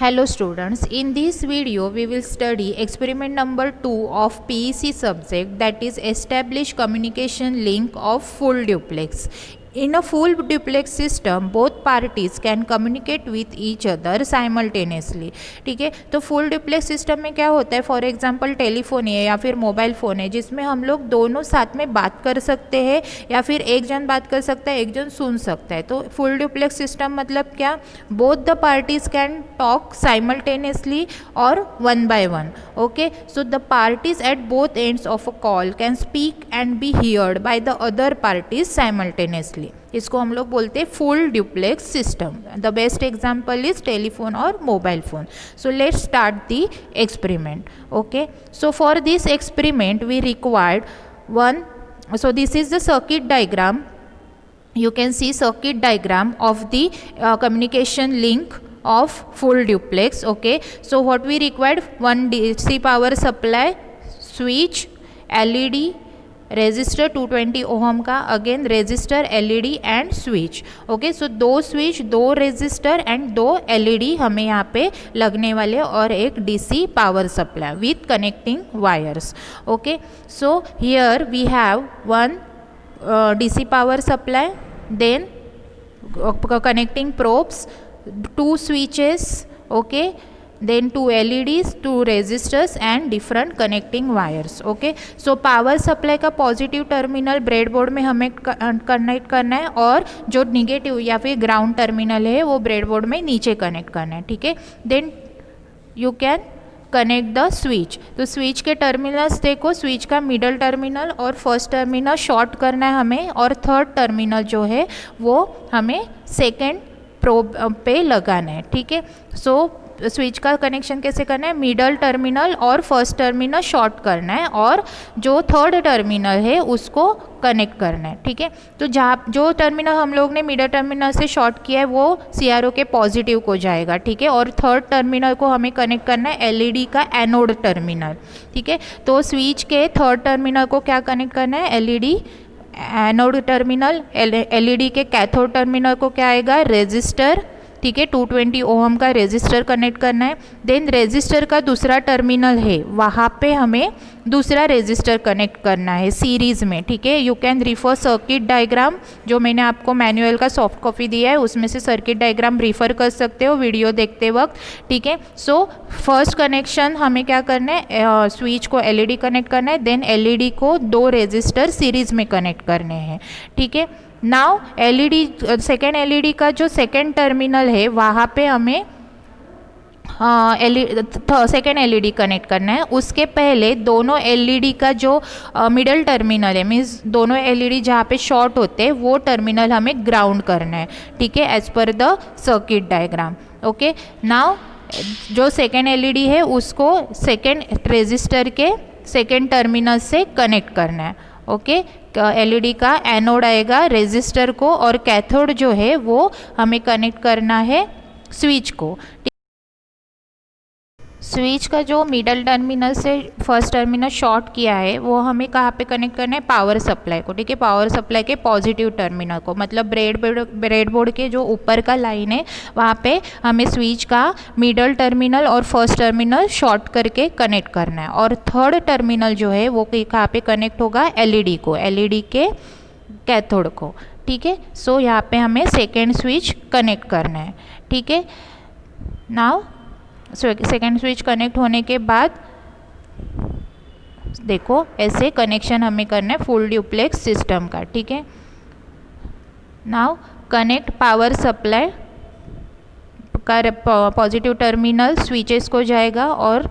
Hello students, in this video we will study experiment number 2 of PEC subject, that is establish communication link of full duplex. In a full duplex system, both parties can communicate with each other simultaneously. ठीक है, तो full duplex system में क्या होता है, for example telephone है या फिर मोबाइल फ़ोन है जिसमें हम लोग दोनों साथ में बात कर सकते हैं या फिर एक जन बात कर सकता है, एक जन सुन सकता है. तो फुल डुप्लेक्स सिस्टम मतलब क्या, both the parties can talk simultaneously और one by one. Okay, so the parties at both ends of a call can speak and be heard by the other parties simultaneously. इसको हम लोग बोलते हैं full duplex system. The best example is telephone और mobile phone. So let's start the experiment. Okay, so for this experiment we required one. So this is the circuit diagram. You can see circuit diagram of the communication link of full duplex. Okay, so what we required, one DC power supply, switch, LED, resistor 220 ohm का, again resistor, LED and switch. Okay, so दो switch, दो resistor and दो LED हमें यहाँ पे लगने वाले और एक DC power supply with connecting wires. Okay, so here we have one DC power supply, then connecting probes, two switches, okay, then two LEDs, two resistors and different connecting wires. Okay, so power supply का positive terminal breadboard में हमें connect करना है और जो negative या फिर ground terminal है वो ब्रेडबोर्ड में नीचे कनेक्ट करना है. ठीक है, then you can connect the switch. तो स्विच के टर्मिनल्स देखो, स्विच का मिडल टर्मिनल और फर्स्ट टर्मिनल शॉर्ट करना है हमें, और थर्ड टर्मिनल जो है वो हमें सेकेंड प्रोब पे लगाना है. ठीक है, सो स्विच का कनेक्शन कैसे करना है, मिडल टर्मिनल और फर्स्ट टर्मिनल शॉर्ट करना है और जो थर्ड टर्मिनल है उसको कनेक्ट करना है. ठीक है, तो जहाँ जो टर्मिनल हम लोग ने मिडल टर्मिनल से शॉर्ट किया है वो CRO के पॉजिटिव को जाएगा. ठीक है, और थर्ड टर्मिनल को हमें कनेक्ट करना है LED का एनोड टर्मिनल. ठीक है, तो स्विच के थर्ड टर्मिनल को क्या कनेक्ट करना है, LED एनोड टर्मिनल. LED के कैथोड टर्मिनल को क्या आएगा, रेजिस्टर. ठीक है, 220 ओहम का रेजिस्टर कनेक्ट करना है. देन रेजिस्टर का दूसरा टर्मिनल है वहाँ पे हमें दूसरा रेजिस्टर कनेक्ट करना है सीरीज़ में. ठीक है, you can refer circuit diagram, जो मैंने आपको मैनुअल का सॉफ्ट कॉपी दिया है उसमें से सर्किट डायग्राम रिफ़र कर सकते हो वीडियो देखते वक्त. ठीक है, सो फर्स्ट कनेक्शन हमें क्या करना है, स्विच को LED कनेक्ट करना है, देन LED को दो रेजिस्टर सीरीज़ में कनेक्ट करने हैं. ठीक है, नाउ LED सेकेंड LED का जो सेकेंड टर्मिनल है वहाँ पे हमें सेकेंड LED कनेक्ट करना है. उसके पहले दोनों LED का जो मिडल टर्मिनल है, मीन्स दोनों LED जहाँ पे शॉर्ट होते हैं वो टर्मिनल हमें ग्राउंड करना है. ठीक है, as per the circuit diagram. Okay, now जो सेकेंड LED है उसको सेकेंड रेजिस्टर के सेकेंड टर्मिनल से कनेक्ट करना है. ओके, LED का एनोड आएगा रेजिस्टर को और कैथोड जो है वो हमें कनेक्ट करना है स्विच को. स्विच का जो मिडल टर्मिनल से फर्स्ट टर्मिनल शॉर्ट किया है वो हमें कहाँ पे कनेक्ट करना है, पावर सप्लाई को. ठीक है, पावर सप्लाई के पॉजिटिव टर्मिनल को, मतलब ब्रेडबोर्ड के जो ऊपर का लाइन है वहाँ पे हमें स्विच का मिडल टर्मिनल और फर्स्ट टर्मिनल शॉर्ट करके कनेक्ट करना है. और थर्ड टर्मिनल जो है वो कहाँ पे कनेक्ट होगा, LED को, LED के कैथोड को. ठीक है, सो यहाँ पे हमें सेकेंड स्विच कनेक्ट करना है. ठीक है, नाउ सेकेंड स्विच कनेक्ट होने के बाद देखो ऐसे कनेक्शन हमें करना है फुल डुप्लेक्स सिस्टम का. ठीक है, नाउ कनेक्ट पावर सप्लाई का पॉजिटिव टर्मिनल स्विचेस को जाएगा और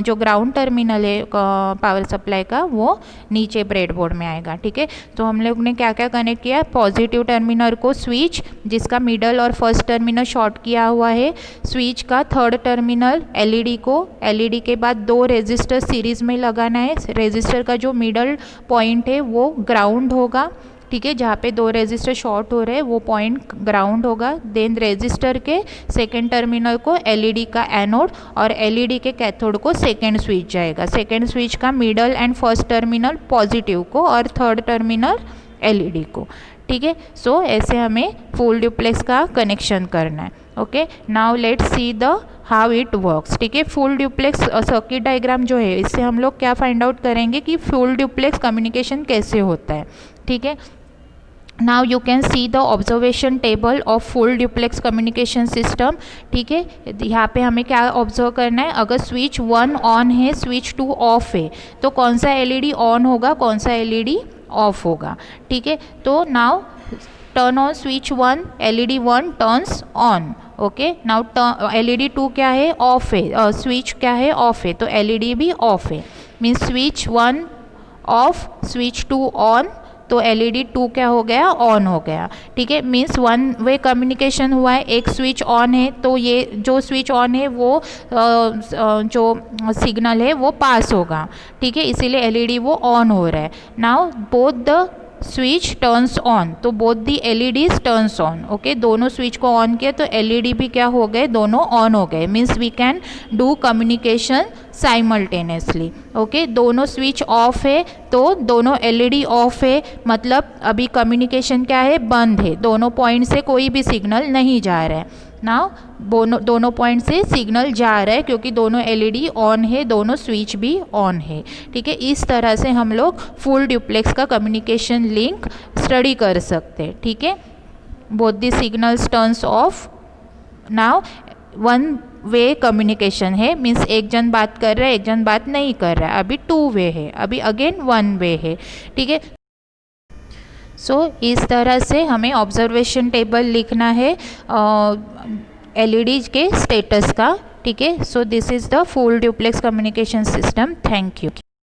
जो ग्राउंड टर्मिनल है पावर सप्लाई का वो नीचे ब्रेडबोर्ड में आएगा. ठीक है, तो हम लोग ने क्या क्या कनेक्ट किया, पॉजिटिव टर्मिनल को स्विच जिसका मिडल और फर्स्ट टर्मिनल शॉर्ट किया हुआ है, स्विच का थर्ड टर्मिनल LED को, LED के बाद दो रेजिस्टर सीरीज़ में लगाना है. रेजिस्टर का जो मिडल पॉइंट है वो ग्राउंड होगा. ठीक है, जहाँ पे दो रेजिस्टर शॉर्ट हो रहे हैं वो पॉइंट ग्राउंड होगा. देन रेजिस्टर के सेकेंड टर्मिनल को LED का एनोड और LED के कैथोड को सेकेंड स्विच जाएगा. सेकेंड स्विच का middle and first terminal positive को और थर्ड टर्मिनल LED को. ठीक है, सो ऐसे हमें फुल डुप्लेक्स का कनेक्शन करना है. Okay, now let's see the how it works. ठीक है, फुल ड्यूप्लेक्स सर्किट डायग्राम जो है, इससे हम लोग क्या फाइंड आउट करेंगे कि फुल ड्यूप्लेक्स कम्युनिकेशन कैसे होता है। ठीक है, now you can see the observation table of full duplex communication system. ठीक है, यहाँ पे हमें क्या ऑब्जर्व करना है, अगर स्विच 1 ऑन है, स्विच 2 ऑफ है, तो कौन सा एलईडी ऑन होगा, कौन सा एलईडी ऑफ होगा। ठीक है, तो now turn on switch 1, LED 1 turns on. Okay, now LED 2 क्या है, ऑफ है, स्विच क्या है, ऑफ है, तो एलईडी भी ऑफ है। Means switch 1 of, switch 2 on, तो एलईडी 2 क्या हो गया, ऑन हो गया। ठीक है, मीन्स वन वे कम्युनिकेशन हुआ है, एक स्विच ऑन है तो ये जो स्विच ऑन है वो जो सिग्नल है वो पास होगा। ठीक है, इसीलिए एलईडी वो ऑन हो रहा है। Now both the switch turns on, तो both the LEDs turns on. Okay, दोनों स्विच को ऑन किया तो एलईडी भी क्या हो गए, दोनों ऑन हो गए। Means we can do communication simultaneously. Okay, दोनों स्विच ऑफ है तो दोनों एलईडी ऑफ है, मतलब अभी कम्युनिकेशन क्या है, बंद है, दोनों पॉइंट से कोई भी सिग्नल नहीं जा रहा है। नाउ दोनों पॉइंट से सिग्नल जा रहा है क्योंकि दोनों एलईडी ऑन है, दोनों स्विच भी ऑन है। ठीक है, इस तरह से हम लोग फुल ड्यूप्लेक्स का कम्युनिकेशन लिंक स्टडी कर सकते हैं। ठीक है, both the signals turns of. Now one way communication है, मीन्स एक जन बात कर रहा है, एक जन बात नहीं कर रहा है, अभी 2 वे है, अभी अगेन 1 वे है। ठीक है, सो इस तरह से हमें ऑब्जर्वेशन टेबल लिखना है एलईडी के स्टेटस का। ठीक है, so this is the full duplex communication system. Thank you.